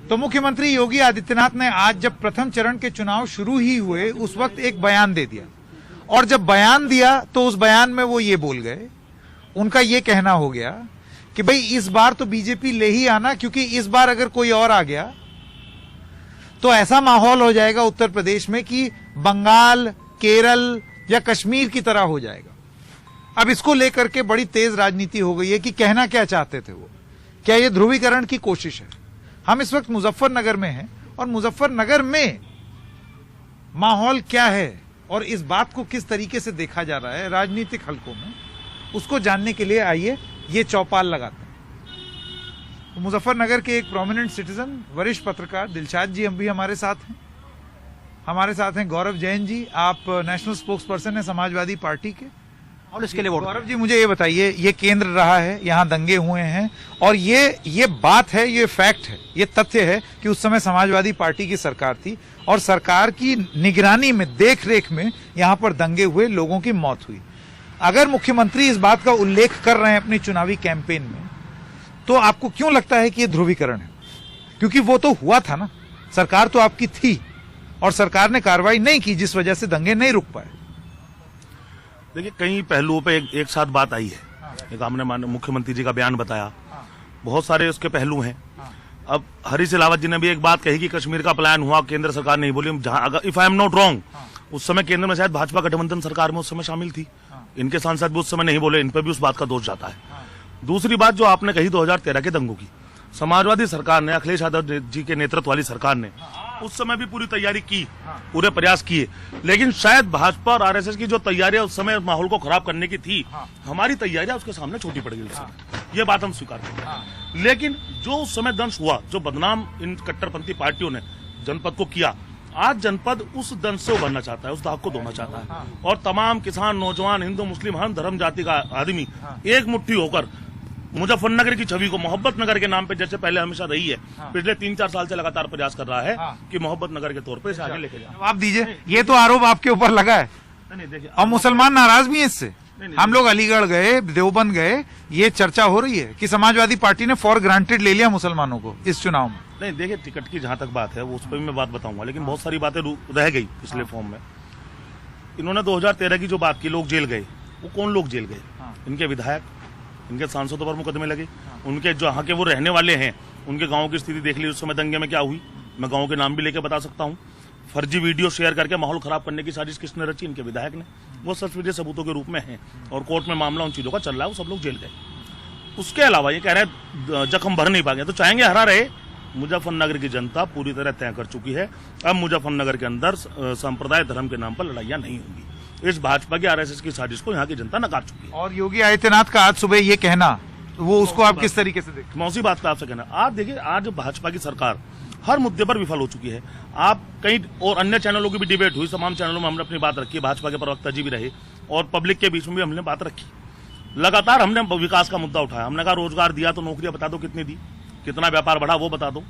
तो मुख्यमंत्री योगी आदित्यनाथ ने आज जब प्रथम चरण के चुनाव शुरू ही हुए उस वक्त एक बयान दे दिया, और जब बयान दिया तो उस बयान में वो ये बोल गए, उनका ये कहना हो गया कि भाई इस बार तो बीजेपी ले ही आना, क्योंकि इस बार अगर कोई और आ गया तो ऐसा माहौल हो जाएगा उत्तर प्रदेश में कि बंगाल, केरल या कश्मीर की तरह हो जाएगा। अब इसको लेकर के बड़ी तेज राजनीति हो गई है कि कहना क्या चाहते थे वो, क्या ये ध्रुवीकरण की कोशिश है? हम इस वक्त मुजफ्फरनगर में हैं और मुजफ्फरनगर में माहौल क्या है और इस बात को किस तरीके से देखा जा रहा है राजनीतिक हलकों में, उसको जानने के लिए आइए ये चौपाल लगाते हैं। तो मुजफ्फरनगर के एक प्रोमिनेंट सिटीजन, वरिष्ठ पत्रकार दिलशाद जी हम भी हमारे साथ हैं। हमारे साथ हैं गौरव जैन जी, आप नेशनल स्पोक्स पर्सन हैं समाजवादी पार्टी के, और इसके लिए वोट। गौरव जी मुझे ये बताइए, ये केंद्र रहा है, यहाँ दंगे हुए हैं और ये बात है, ये फैक्ट है, ये तथ्य है कि उस समय समाजवादी पार्टी की सरकार थी और सरकार की निगरानी में, देख रेख में यहाँ पर दंगे हुए, लोगों की मौत हुई। अगर मुख्यमंत्री इस बात का उल्लेख कर रहे हैं अपनी चुनावी कैंपेन में, तो आपको क्यों लगता है कि ये ध्रुवीकरण है? क्योंकि वो तो हुआ था ना, सरकार तो आपकी थी और सरकार ने कार्रवाई नहीं की, जिस वजह से दंगे नहीं रुक पाए। देखिए, कई पहलुओं पे एक साथ बात आई है। एक हमने मुख्यमंत्री जी का बयान बताया, बहुत सारे उसके पहलू हैं। अब हरीश सिलावत जी ने भी एक बात कही कि कश्मीर का प्लान हुआ, केंद्र सरकार नहीं बोली। जहां, अगर if I am not wrong, उस समय केंद्र में शायद भाजपा गठबंधन सरकार में उस समय शामिल थी, इनके सांसद भी उस समय नहीं बोले, इन पर भी उस बात का दोष जाता है। दूसरी बात जो आपने कही 2013 के दंगों की, समाजवादी सरकार ने, अखिलेश यादव जी के नेतृत्व वाली सरकार ने उस समय भी पूरी तैयारी की, पूरे प्रयास किए, लेकिन शायद भाजपा और आरएसएस की जो तैयारियां उस समय माहौल को खराब करने की थी, हमारी तैयारियां उसके सामने छोटी पड़ गई। ये बात हम स्वीकार करते हैं। लेकिन जो उस समय दंश हुआ, जो बदनाम इन कट्टरपंथी पार्टियों ने जनपद को किया, आज जनपद उस दंश से उभरना चाहता है, उस दाग को धोना चाहता है, और तमाम किसान, नौजवान, हिंदू, मुस्लिम, हर धर्म जाति का आदमी एक मुट्ठी होकर मुजफ्फरनगर की छवि को मोहब्बत नगर के नाम पे, जैसे पहले हमेशा रही है, पिछले 3-4 साल से लगातार प्रयास कर रहा है कि मोहब्बत नगर के तौर पे इसे आगे लेके जाए। आप दीजिए, ये तो आरोप आपके ऊपर लगा है। नहीं, देखिए, और मुसलमान नाराज भी हैं इससे। हम लोग अलीगढ़ गए, देवबंद गए, ये चर्चा हो रही है कि समाजवादी पार्टी ने फॉर ग्रांटेड ले लिया मुसलमानों को इस चुनाव में। नहीं, देखिए, टिकट की जहां तक बात है उस पर भी मैं बात बताऊंगा, लेकिन बहुत सारी बातें रह गई पिछले फॉर्म में। इन्होंने 2013 की जो बात की, लोग जेल गए, वो कौन लोग जेल गए? इनके विधायक, इनके सांसदों पर मुकदमे लगे, उनके जो यहाँ के वो रहने वाले हैं, उनके गाँव की स्थिति देख ली उस समय दंगे में क्या हुई, मैं गाँव के नाम भी लेके बता सकता हूँ। फर्जी वीडियो शेयर करके माहौल खराब करने की साजिश किसने रची? इनके विधायक ने। वो सचमुच सबूतों के रूप में है और कोर्ट में मामला उन चीजों का चल रहा है, वो सब लोग जेल गए। उसके अलावा ये कह रहे हैं जख्म भर नहीं पाएंगे, तो चाहेंगे हरा रहे। मुजफ्फरनगर की जनता पूरी तरह तय कर चुकी है, अब मुजफ्फरनगर के अंदर संप्रदाय, धर्म के नाम पर लड़ाइयां नहीं होंगी। इस भाजपा की, आरएसएस की साजिश को यहाँ की जनता नकार चुकी है। और योगी आदित्यनाथ का आज सुबह ये कहना, वो उसको आप किस तरीके से देखते? मौसी बात का आपसे कहना, आप देखिए, आज भाजपा की सरकार हर मुद्दे पर विफल हो चुकी है। आप कई और अन्य चैनलों की भी डिबेट हुई, तमाम चैनलों में हमने अपनी बात रखी, भाजपा के प्रवक्ता जी भी रहे और पब्लिक के बीच में भी हमने बात रखी। लगातार हमने विकास का मुद्दा उठाया, हमने कहा रोजगार दिया तो नौकरियां बता दो कितनी दी, कितना व्यापार बढ़ा वो बता दो।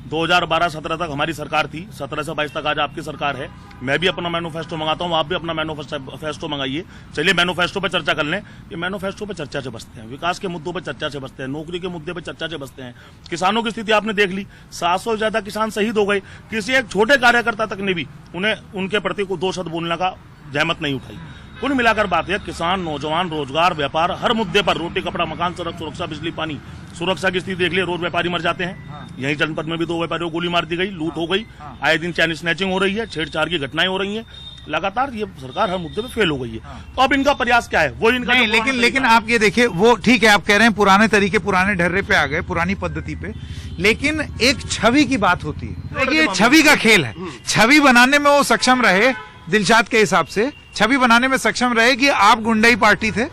2012-17 तक हमारी सरकार थी, 17 से 22 तक आज आपकी सरकार है। मैं भी अपना मैनिफेस्टो मंगाता हूँ, आप भी अपना मैनिफेस्टो मंगाइए। चलिए मैनिफेस्टो पे चर्चा कर लें। ये मैनिफेस्टो पे चर्चा से बचते हैं, विकास के मुद्दों पे चर्चा से बचते हैं, नौकरी के मुद्दे पे चर्चा से बचते हैं। किसानों की स्थिति आपने देख ली, 700 से ज्यादा किसान शहीद हो गए, किसी एक छोटे कार्यकर्ता तक ने भी उन्हें उनके प्रति को 2 शब्द बोलने का जहमत नहीं उठाई। कुल मिलाकर बात है, किसान, नौजवान, रोजगार, व्यापार, हर मुद्दे पर, रोटी, कपड़ा, मकान, सड़क सुरक्षा, बिजली, पानी, सुरक्षा की स्थिति देख लिए। रोज व्यापारी मर जाते हैं, यही जनपद में भी 2 व्यापारियों को गोली मार दी गई, लूट हो गई, आए दिन चैन स्नैचिंग हो रही है, छेड़छाड़ की घटनाएं हो रही हैं। लगातार ये सरकार हर मुद्दे पे फेल हो गई है। तो अब इनका प्रयास क्या है? वो इनका नहीं, लेकिन आप ये देखिए, वो ठीक है, आप कह रहे हैं पुराने तरीके, पुराने ढर्रे पे आ गए, पुरानी पद्धति पे, लेकिन एक छवि की बात होती है। देखिए, छवि का खेल है, छवि बनाने में वो सक्षम रहे, दिलशाद के हिसाब से छवि बनाने में सक्षम रहे कि आप गुंडाई पार्टी थे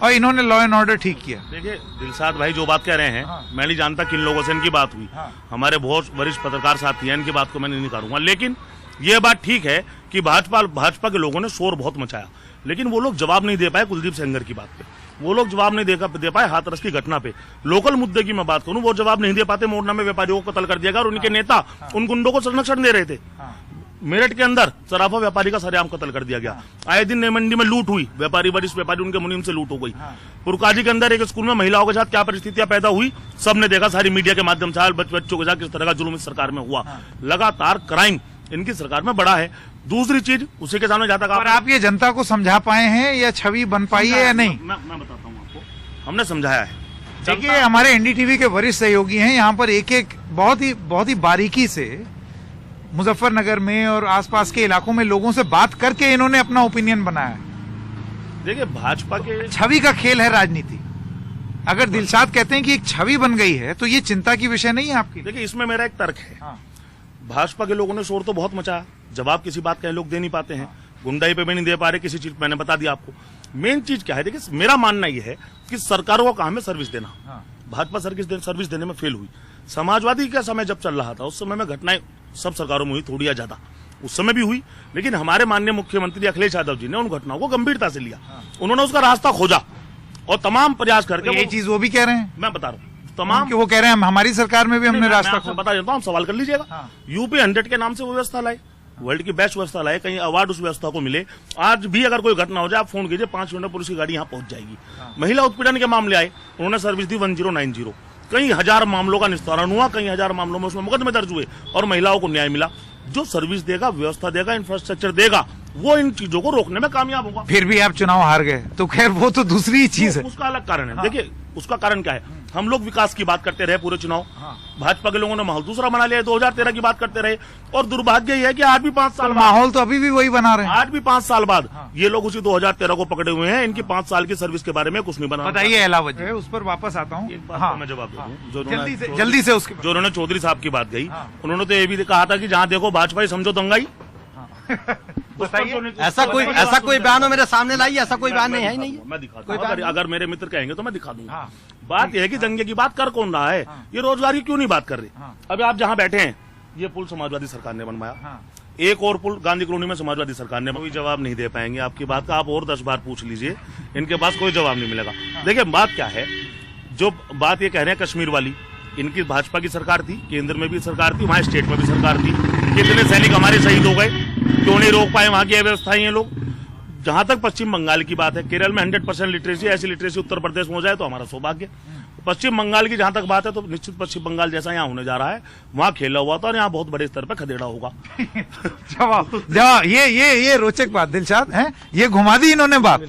और इन्होंने लॉ एंड ऑर्डर ठीक किया। देखिए, दिलशाद भाई जो बात कह रहे हैं, मैं नहीं जानता किन लोगों से इनकी बात हुई। हमारे बहुत वरिष्ठ पत्रकार साथी हैं, इनकी बात को मैं नहीं करूंगा, लेकिन ये बात ठीक है कि भाजपा के लोगों ने शोर बहुत मचाया, लेकिन वो लोग जवाब नहीं दे पाए कुलदीप सेंगर की बात पे, वो लोग जवाब नहीं दे पाए हाथरस की घटना पे। लोकल मुद्दे की मैं बात करूं, वो जवाब नहीं दे पाते। मोरना में व्यापारियों को कत्ल कर दिया गया और उनके नेता उन गुंडों को संरक्षण दे रहे थे। मेरठ के अंदर सराफा व्यापारी का सरेआम कत्ल कर दिया गया। आए दिन नई मंडी में लूट हुई, व्यापारी वरिष्ठ व्यापारी उनके मुनीम से लूट हो गई। पुरकाजी के अंदर एक स्कूल में महिलाओं के साथ क्या परिस्थितियां पैदा हुई सबने देखा, सारी मीडिया के माध्यम से बच्चों के साथ किस तरह का जुल्म इस सरकार में हुआ। लगातार क्राइम इनकी सरकार में बढ़ा है। दूसरी चीज उसी के सामने जाता और आप ये जनता को समझा पाए हैं या छवि बन पाई है या नहीं? मैं बताता हूँ आपको, हमने समझाया है। देखिए हमारे एनडीटीवी के वरिष्ठ सहयोगी हैं यहाँ पर, एक एक बहुत ही बारीकी से मुजफ्फरनगर में और आसपास के इलाकों में लोगों से बात करके इन्होंने अपना ओपिनियन बनाया है। देखिए भाजपा के छवि का खेल है राजनीति। अगर दिलशाद कहते हैं कि एक छवि बन गई है तो ये चिंता की विषय नहीं है आपकी? देखिए इसमें मेरा एक तर्क है। हाँ। भाजपा के लोगों ने शोर तो बहुत मचाया, जवाब किसी बात का लोग दे नहीं पाते हैं, गुंडाई पे भी नहीं दे पा रहे किसी चीज, मैंने बता दिया आपको। मेन चीज क्या है, देखिए मेरा मानना यह है कि सरकारों का काम है सर्विस देना। भाजपा सर्विस देने में फेल हुई। समाजवादी का समय जब चल रहा था उस समय में घटनाएं सब सरकारों में हुई, थोड़ी या ज्यादा उस समय भी हुई, लेकिन हमारे माननीय मुख्यमंत्री अखिलेश यादव जी ने उन घटनाओं को गंभीरता से लिया। उन्होंने उसका रास्ता खोजा और तमाम प्रयास करके ये चीज वो भी कह रहे हैं, मैं बता रहा हूँ तमाम वो कह रहे हैं हमारी सरकार में भी हमने रास्ता खोजा। बता देता हूँ, सवाल कर लीजिएगा। यूपी 100 के नाम से वो व्यवस्था लाए, वर्ल्ड की बेस्ट व्यवस्था लाए, कहीं अवार्ड उस व्यवस्था को मिले। आज भी अगर कोई घटना हो जाए आप फोन कीजिए, 5 मिनट में पुलिस की गाड़ी यहाँ पहुंच जाएगी। महिला उत्पीड़न के मामले आए, उन्होंने सर्विस दी 1090, कई हजार मामलों का निस्तारण हुआ, कई हजार मामलों में उसमें मुकदमे दर्ज हुए और महिलाओं को न्याय मिला। जो सर्विस देगा, व्यवस्था देगा, इंफ्रास्ट्रक्चर देगा, वो इन चीजों को रोकने में कामयाब होगा। फिर भी आप चुनाव हार गए तो खैर वो तो दूसरी चीज है, उसका अलग कारण है। देखिए उसका कारण क्या है, हम लोग विकास की बात करते रहे पूरे चुनाव, भाजपा के लोगों ने माहौल दूसरा बना लिया, 2013 की बात करते रहे, और दुर्भाग्य यह है कि आज भी 5 साल माहौल तो अभी भी वही बना रहे हैं। आज भी 5 साल बाद ये लोग उसी 2013 को पकड़े हुए हैं। इनकी 5 साल की सर्विस के बारे में कुछ नहीं बना। बताइए अलावा जी, उस पर वापस आता हूँ। मैं जवाब दे दूं, जल्दी से उसके जो उन्होंने चौधरी साहब की बात कही, उन्होंने तो ये भी कहा था कि जहाँ देखो भाजपा ही समझो दंगाई। बताइए, ऐसा कोई बयान हो मेरे सामने लाइए, ऐसा कोई बयान नहीं है ही नहीं। मैं दिखाता हूं, अगर मेरे मित्र कहेंगे तो मैं दिखा दूंगा। बात यह है कि दंगे की बात कर कौन रहा है, ये रोजगार की क्यों नहीं बात कर रहे। अभी आप जहाँ बैठे हैं, ये पुल समाजवादी सरकार ने बनवाया, एक और पुल गांधी कॉलोनी में समाजवादी सरकार ने, कोई जवाब नहीं दे पाएंगे आपकी बात का। आप और 10 बार पूछ लीजिए, इनके पास कोई जवाब नहीं मिलेगा। देखिए बात क्या है, जो बात ये कह रहे हैं कश्मीर वाली, इनकी भाजपा की सरकार थी, केंद्र में भी सरकार थी, वहां स्टेट में भी सरकार थी। कितने सैनिक हमारे शहीद हो गए, क्यों नहीं रोक पाए वहां की अव्यवस्थाएं ये लोग। जहां तक पश्चिम बंगाल की बात है, केरल में 100% लिटरेसी, ऐसी लिटरेसी उत्तर प्रदेश में हो जाए तो हमारा सौभाग्य। पश्चिम बंगाल की जहां तक बात है तो निश्चित पश्चिम बंगाल जैसा यहाँ होने जा रहा है, वहां खेला हुआ था और यहाँ बहुत बड़े स्तर पर खदेड़ा होगा। जवाब ये रोचक बात दिलशाद है, ये घुमा दी इन्होंने बात,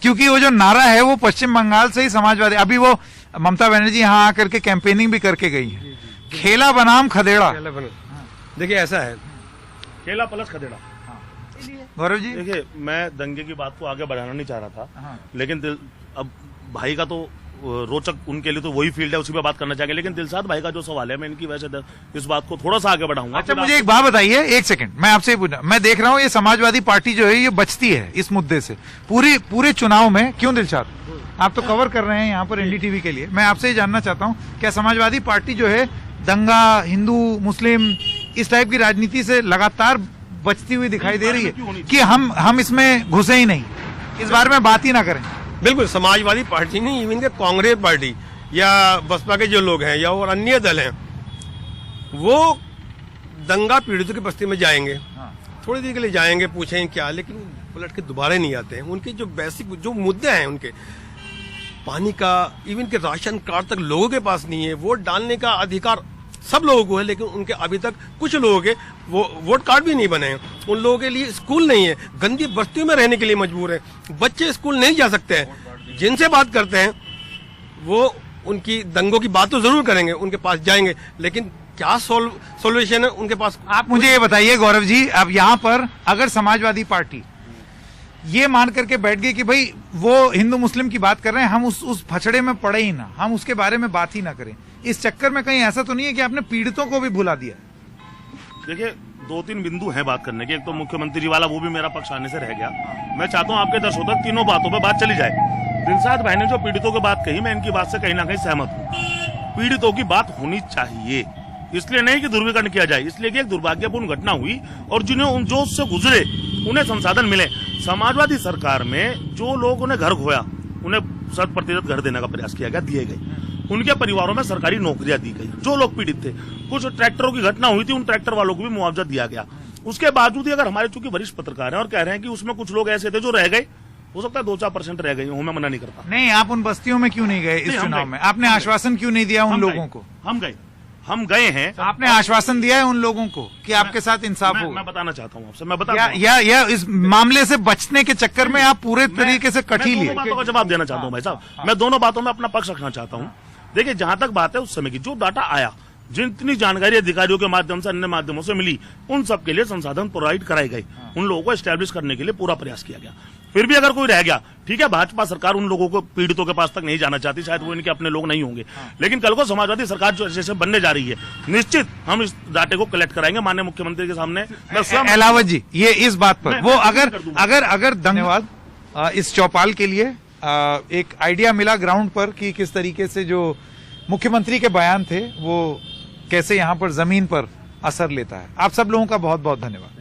क्योंकि वो जो नारा है वो पश्चिम बंगाल से ही समाजवादी, अभी वो ममता बनर्जी यहाँ आकर के कैंपेनिंग भी करके गई है, खेला बनाम खदेड़ा। देखिए ऐसा है, खेला प्लस खदेड़ा। गौरव जी देखिए मैं दंगे की बात को आगे बढ़ाना नहीं चाह रहा था, लेकिन अब भाई का तो रोचक, उनके लिए तो वही फील्ड है, उसी पे बात करना चाहिए। लेकिन दिलशाद भाई का जो सवाल है, मैं इनकी वजह से इस बात को थोड़ा सा आगे बढ़ाऊंगा। अच्छा मुझे एक बात बताइए, एक सेकंड मैं आपसे पूछना, मैं देख रहा हूँ ये समाजवादी पार्टी जो है ये बचती है इस मुद्दे से पूरे चुनाव में, क्यों दिलशाद? आप तो कवर कर रहे हैं यहाँ पर एनडीटीवी के लिए, मैं आपसे ये जानना चाहता हूँ, क्या समाजवादी पार्टी जो है दंगा, हिंदू मुस्लिम इस टाइप की राजनीति से लगातार बचती हुई दिखाई दे रही है कि हम इसमें घुसे ही नहीं, इस बारे में बात ही ना करें? बिल्कुल, समाजवादी पार्टी नहीं, इवन के कांग्रेस पार्टी या बसपा के जो लोग हैं या और अन्य दल हैं, वो दंगा पीड़ितों की बस्ती में जाएंगे, थोड़ी देर के लिए जाएंगे, पूछेंगे क्या, लेकिन पलट के दोबारा नहीं आते हैं। उनके जो बेसिक जो मुद्दे हैं, उनके पानी का, इवन के राशन कार्ड तक लोगों के पास नहीं है। वोट डालने का अधिकार सब लोगों को है, लेकिन उनके अभी तक कुछ लोगों के वो वोट कार्ड भी नहीं बने हैं। उन लोगों के लिए स्कूल नहीं है, गंदी बस्तियों में रहने के लिए मजबूर है, बच्चे स्कूल नहीं जा सकते हैं। जिनसे बात करते हैं वो उनकी दंगों की बात तो जरूर करेंगे, उनके पास जाएंगे, लेकिन क्या सॉल्यूशन है उनके पास? आप मुझे ये बताइए गौरव जी, अब यहाँ पर अगर समाजवादी पार्टी ये मान करके बैठ गई कि भाई वो हिंदू मुस्लिम की बात कर रहे हैं, हम उस फचड़े में पड़े ही ना, हम उसके बारे में बात ही ना करें, इस चक्कर में कहीं ऐसा तो नहीं है कि आपने पीड़ितों को भी भुला दिया? देखिए 2-3 बिंदु हैं बात करने के। एक तो मुख्यमंत्री जी वाला, वो भी मेरा पक्ष आने से रह गया। मैं चाहता हूं आपके दर्शकों तक तीनों बातों पे बात चली जाए। दिलशाद भाई ने जो पीड़ितों की बात कही, मैं इनकी बात से कहीं ना कहीं सहमत हूँ। पीड़ितों की बात होनी चाहिए, इसलिए नहीं कि दुर्व्यवहार किया जाए, इसलिए कि एक दुर्भाग्यपूर्ण घटना हुई और जिन्हें जो उससे गुजरे उन्हें संसाधन मिले। समाजवादी सरकार में जो लोग उन्हें घर खोया, उन्हें 100% घर देने का प्रयास किया गया, दिए गए। उनके परिवारों में सरकारी नौकरियां दी गई। जो लोग पीड़ित थे, कुछ ट्रैक्टरों की घटना हुई थी, उन ट्रैक्टर वालों को भी मुआवजा दिया गया। उसके बावजूद ही अगर हमारे चूंकि वरिष्ठ पत्रकार हैं और कह रहे हैं कि उसमें कुछ लोग ऐसे थे जो रह गए, हो सकता है 2-4% रह गए हूं, मैं मना नहीं करता। नहीं, आप उन बस्तियों में क्यों नहीं गए इस नहीं, हम चुनाव गए। में? आपने आश्वासन क्यों नहीं दिया उन लोगों को? हम गए हैं। आपने आश्वासन दिया है उन लोगों को कि आपके साथ इंसाफ होगा? मैं बताना चाहता हूं आपसे, मैं बता या इस मामले से बचने के चक्कर में आप पूरे तरीके से कटी लिए? बातों का जवाब देना चाहता हूं भाई साहब, मैं दोनों बातों में अपना पक्ष रखना चाहता हूं। देखिए, जहां तक बात है उस समय की, जो डाटा आया, जितनी जानकारी अधिकारियों के माध्यम से, अन्य माध्यमों से मिली, उन सब के लिए संसाधन प्रोवाइड कराए गए, उन लोगों को एस्टैब्लिश करने के लिए पूरा प्रयास किया गया। फिर भी अगर कोई रह गया, ठीक है, भाजपा सरकार उन लोगों को, पीड़ितों के पास तक नहीं जाना चाहती, शायद वो इनके अपने लोग नहीं होंगे, लेकिन कल को समाजवादी सरकार जो जैसे बनने जा रही है, निश्चित हम इस डाटे को कलेक्ट कराएंगे माननीय मुख्यमंत्री के सामने। मैं स्वयं एलावत जी, ये इस बात पर वो मैं अगर धन्यवाद इस चौपाल के लिए एक आइडिया मिला ग्राउंड पर कि किस तरीके से जो मुख्यमंत्री के बयान थे वो कैसे यहाँ पर जमीन पर असर लेता है। आप सब लोगों का बहुत बहुत धन्यवाद।